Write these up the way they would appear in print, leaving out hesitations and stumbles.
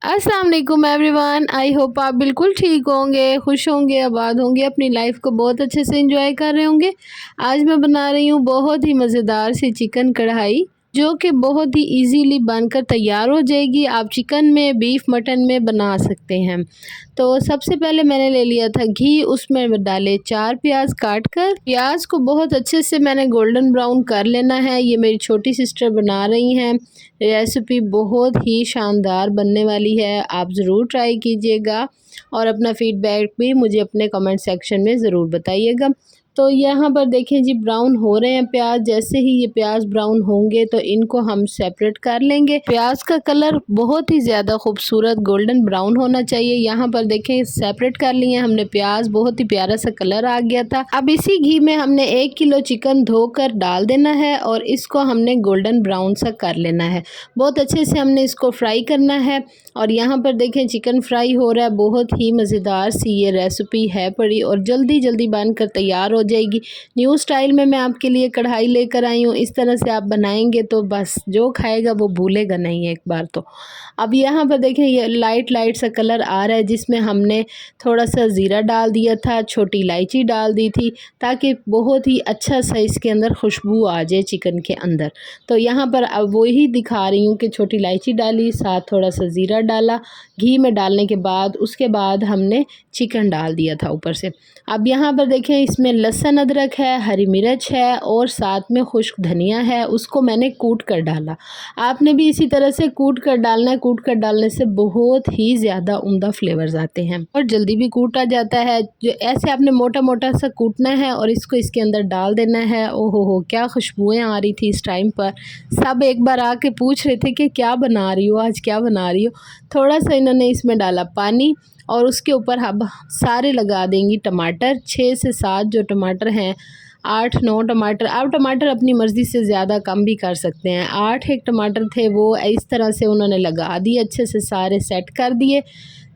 अस्सलाम वालेकुम everyone. I hope आप बिल्कुल ठीक होंगे, खुश होंगे, आबाद होंगे, अपनी लाइफ को बहुत अच्छे से एंजॉय कर रहे होंगे। आज मैं बना रही हूँ बहुत ही मज़ेदार सी चिकन कढ़ाई, जो कि बहुत ही इजीली बनकर तैयार हो जाएगी। आप चिकन में, बीफ, मटन में बना सकते हैं। तो सबसे पहले मैंने ले लिया था घी, उसमें डाले 4 प्याज काट कर। प्याज को बहुत अच्छे से मैंने गोल्डन ब्राउन कर लेना है। ये मेरी छोटी सिस्टर बना रही हैं। रेसिपी बहुत ही शानदार बनने वाली है, आप ज़रूर ट्राई कीजिएगा और अपना फीडबैक भी मुझे अपने कमेंट सेक्शन में ज़रूर बताइएगा। तो यहाँ पर देखें जी, ब्राउन हो रहे हैं प्याज। जैसे ही ये प्याज ब्राउन होंगे तो इनको हम सेपरेट कर लेंगे। प्याज का कलर बहुत ही ज़्यादा खूबसूरत गोल्डन ब्राउन होना चाहिए। यहाँ पर देखें सेपरेट कर लिए हमने प्याज, बहुत ही प्यारा सा कलर आ गया था। अब इसी घी में हमने 1 किलो चिकन धोकर डाल देना है और इसको हमने गोल्डन ब्राउन सा कर लेना है। बहुत अच्छे से हमने इसको फ्राई करना है। और यहाँ पर देखें चिकन फ्राई हो रहा है। बहुत ही मज़ेदार सी ये रेसिपी है पड़ी और जल्दी जल्दी बनकर तैयार हो जाएगी। न्यू स्टाइल में मैं आपके लिए कढ़ाई लेकर आई हूँ। इस तरह से आप बनाएंगे तो बस जो खाएगा वो भूलेगा नहीं एक बार तो। अब यहाँ पर देखें ये लाइट लाइट सा कलर आ रहा है, जिसमें हमने थोड़ा सा ज़ीरा डाल दिया था, छोटी इलायची डाल दी थी, ताकि बहुत ही अच्छा सा इसके अंदर खुशबू आ जाए चिकन के अंदर। तो यहाँ पर अब वही दिखा रही हूँ कि छोटी इलायची डाली, साथ थोड़ा सा ज़ीरा डाला घी में डालने के बाद। उसके बाद हमने चिकन डाल दिया था ऊपर से। अब यहाँ पर देखें इसमें लहसुन अदरक है, हरी मिर्च है और साथ में खुश्क धनिया है, उसको मैंने कूट कर डाला। आपने भी इसी तरह से कूट कर डालना है। कूट कर डालने से बहुत ही ज़्यादा उम्दा फ्लेवर्स आते हैं और जल्दी भी कूटा जाता है। जो ऐसे आपने मोटा मोटा सा कूटना है और इसको इसके अंदर डाल देना है। ओहो हो, क्या खुशबुएं आ रही थी इस टाइम पर। सब एक बार आके पूछ रहे थे कि क्या बना रही हो आज, क्या बना रही हो। थोड़ा सा इन्होंने इसमें डाला पानी और उसके ऊपर अब सारे लगा देंगी टमाटर। 6 से 7 जो टमाटर हैं, 8-9 टमाटर। आप टमाटर अपनी मर्ज़ी से ज़्यादा कम भी कर सकते हैं। 8 एक टमाटर थे, वो इस तरह से उन्होंने लगा दिए, अच्छे से सारे सेट कर दिए।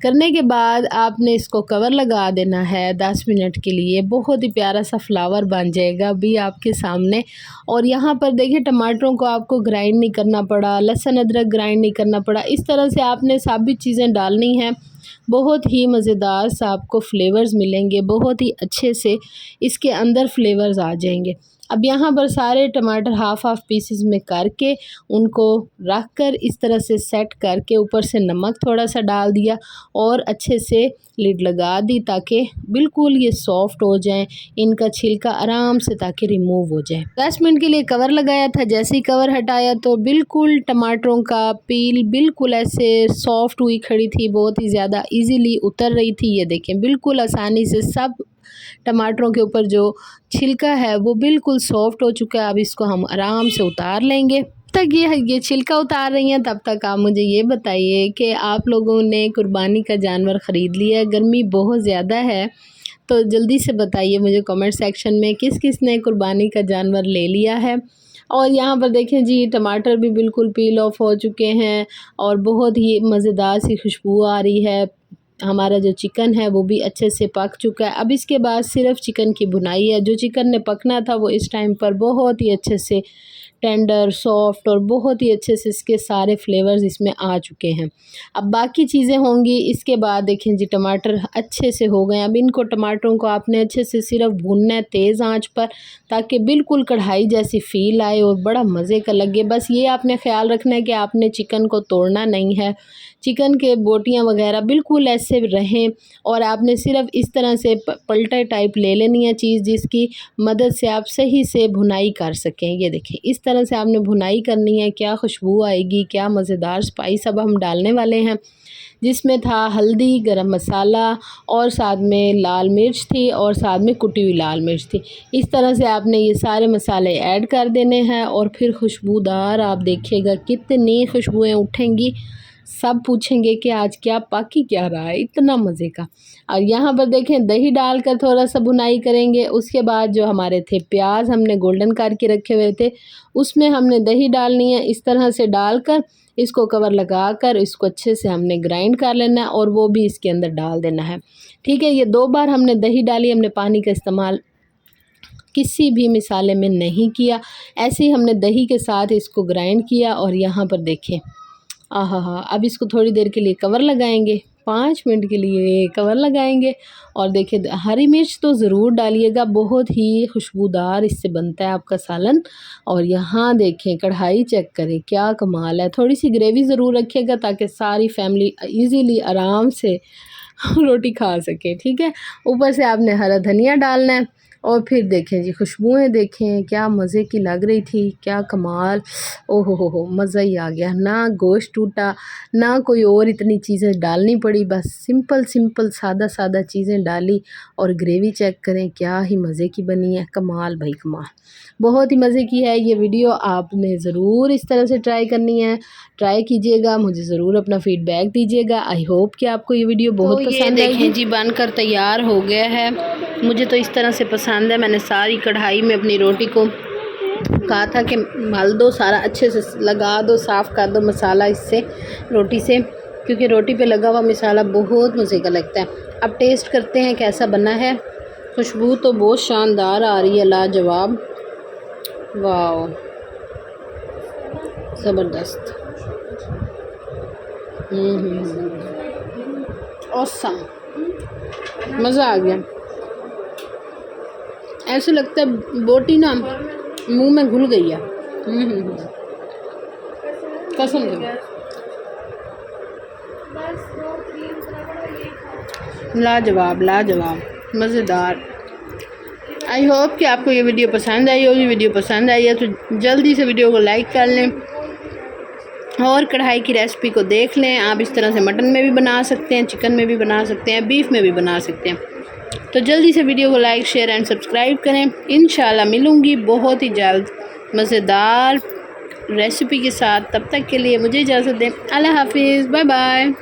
करने के बाद आपने इसको कवर लगा देना है 10 मिनट के लिए। बहुत ही प्यारा सा फ्लावर बन जाएगा अभी आपके सामने। और यहाँ पर देखिए टमाटरों को आपको ग्राइंड नहीं करना पड़ा, लहसुन अदरक ग्राइंड नहीं करना पड़ा। इस तरह से आपने साबित चीज़ें डालनी हैं। बहुत ही मज़ेदार सा आपको फ्लेवर्स मिलेंगे, बहुत ही अच्छे से इसके अंदर फ्लेवर्स आ जाएंगे। अब यहाँ पर सारे टमाटर हाफ़ हाफ़ पीसेस में करके उनको रख कर इस तरह से सेट करके ऊपर से नमक थोड़ा सा डाल दिया और अच्छे से लिड लगा दी, ताकि बिल्कुल ये सॉफ्ट हो जाएं, इनका छिलका आराम से ताकि रिमूव हो जाए। 10 मिनट के लिए कवर लगाया था। जैसे ही कवर हटाया तो बिल्कुल टमाटरों का पील बिल्कुल ऐसे सॉफ्ट हुई खड़ी थी, बहुत ही ज़्यादा इजीली उतर रही थी। ये देखें बिल्कुल आसानी से सब टमाटरों के ऊपर जो छिलका है वो बिल्कुल सॉफ्ट हो चुका है। अब इसको हम आराम से उतार लेंगे। तक ये छिलका उतार रही हैं तब तक आप मुझे ये बताइए कि आप लोगों ने कुर्बानी का जानवर ख़रीद लिया है। गर्मी बहुत ज़्यादा है, तो जल्दी से बताइए मुझे कमेंट सेक्शन में किस किस ने कुर्बानी का जानवर ले लिया है। और यहाँ पर देखें जी टमाटर भी बिल्कुल पील ऑफ हो चुके हैं और बहुत ही मज़ेदार सी खुशबू आ रही है। हमारा जो चिकन है वो भी अच्छे से पक चुका है। अब इसके बाद सिर्फ चिकन की भुनाई है। जो चिकन ने पकना था वो इस टाइम पर बहुत ही अच्छे से टेंडर, सॉफ्ट और बहुत ही अच्छे से इसके सारे फ्लेवर्स इसमें आ चुके हैं। अब बाकी चीज़ें होंगी इसके बाद। देखें जी टमाटर अच्छे से हो गए। अब इनको टमाटरों को आपने अच्छे से सिर्फ भूनना है तेज़ आंच पर, ताकि बिल्कुल कढ़ाई जैसी फ़ील आए और बड़ा मज़े का लगे। बस ये आपने ख़्याल रखना है कि आपने चिकन को तोड़ना नहीं है। चिकन के बोटियाँ वगैरह बिल्कुल ऐसे रहें और आपने सिर्फ इस तरह से पलटा टाइप ले लेनी है चीज़, जिसकी मदद से आप सही से भुनाई कर सकें। ये देखें इस तरह से आपने भुनाई करनी है। क्या खुशबू आएगी, क्या मज़ेदार स्पाइस अब हम डालने वाले हैं, जिसमें था हल्दी, गरम मसाला और साथ में लाल मिर्च थी और साथ में कुटी हुई लाल मिर्च थी। इस तरह से आपने ये सारे मसाले ऐड कर देने हैं और फिर खुशबूदार आप देखिएगा कितनी खुशबुएं उठेंगी। सब पूछेंगे कि आज क्या पाकी क्या रहा है, इतना मज़े का। और यहाँ पर देखें दही डालकर थोड़ा सा भुनाई करेंगे। उसके बाद जो हमारे थे प्याज हमने गोल्डन करके रखे हुए थे, उसमें हमने दही डालनी है। इस तरह से डालकर इसको कवर लगाकर इसको अच्छे से हमने ग्राइंड कर लेना है और वो भी इसके अंदर डाल देना है। ठीक है, ये 2 बार हमने दही डाली। हमने पानी का इस्तेमाल किसी भी मिसाले में नहीं किया, ऐसे ही हमने दही के साथ इसको ग्राइंड किया। और यहाँ पर देखें आहा हा, अब इसको थोड़ी देर के लिए कवर लगाएंगे, 5 मिनट के लिए कवर लगाएंगे। और देखिए हरी मिर्च तो ज़रूर डालिएगा, बहुत ही खुशबूदार इससे बनता है आपका सालन। और यहाँ देखें कढ़ाई चेक करें, क्या कमाल है। थोड़ी सी ग्रेवी ज़रूर रखिएगा ताकि सारी फैमिली इजीली आराम से रोटी खा सके, ठीक है। ऊपर से आपने हरा धनिया डालना है। और फिर देखें जी खुशबुएं देखें क्या मज़े की लग रही थी, क्या कमाल। ओहो हो, मज़ा ही आ गया। ना गोश्त टूटा, ना कोई और इतनी चीज़ें डालनी पड़ी, बस सिंपल सिंपल सादा सादा चीज़ें डाली। और ग्रेवी चेक करें क्या ही मज़े की बनी है, कमाल भाई कमाल, बहुत ही मज़े की है ये वीडियो। आपने ज़रूर इस तरह से ट्राई करनी है, ट्राई कीजिएगा, मुझे ज़रूर अपना फ़ीडबैक दीजिएगा। आई होप कि आपको ये वीडियो बहुत पसंद आएगी। देखें जी बनकर तैयार हो गया है, मुझे तो इस तरह से पसंद है। मैंने सारी कढ़ाई में अपनी रोटी को कहा था कि मल दो, सारा अच्छे से लगा दो, साफ़ कर दो मसाला इससे रोटी से, क्योंकि रोटी पे लगा हुआ मसाला बहुत मज़े का लगता है। अब टेस्ट करते हैं कैसा बना है। खुशबू तो बहुत शानदार आ रही है, लाजवाब, वाह ज़बरदस्त, ऑसम, मज़ा आ गया। ऐसे लगता है बोटी ना मुंह में घुल गई है, कसम से लाजवाब लाजवाब मज़ेदार। आई होप कि आपको ये वीडियो पसंद आई होगी। वीडियो पसंद आई है तो जल्दी से वीडियो को लाइक कर लें और कढ़ाई की रेसिपी को देख लें। आप इस तरह से मटन में भी बना सकते हैं, चिकन में भी बना सकते हैं, बीफ में भी बना सकते हैं। तो जल्दी से वीडियो को लाइक शेयर एंड सब्सक्राइब करें। इंशाल्लाह मिलूँगी बहुत ही जल्द मज़ेदार रेसिपी के साथ। तब तक के लिए मुझे इजाज़त दें। अल्लाह हाफिज़, बाय बाय।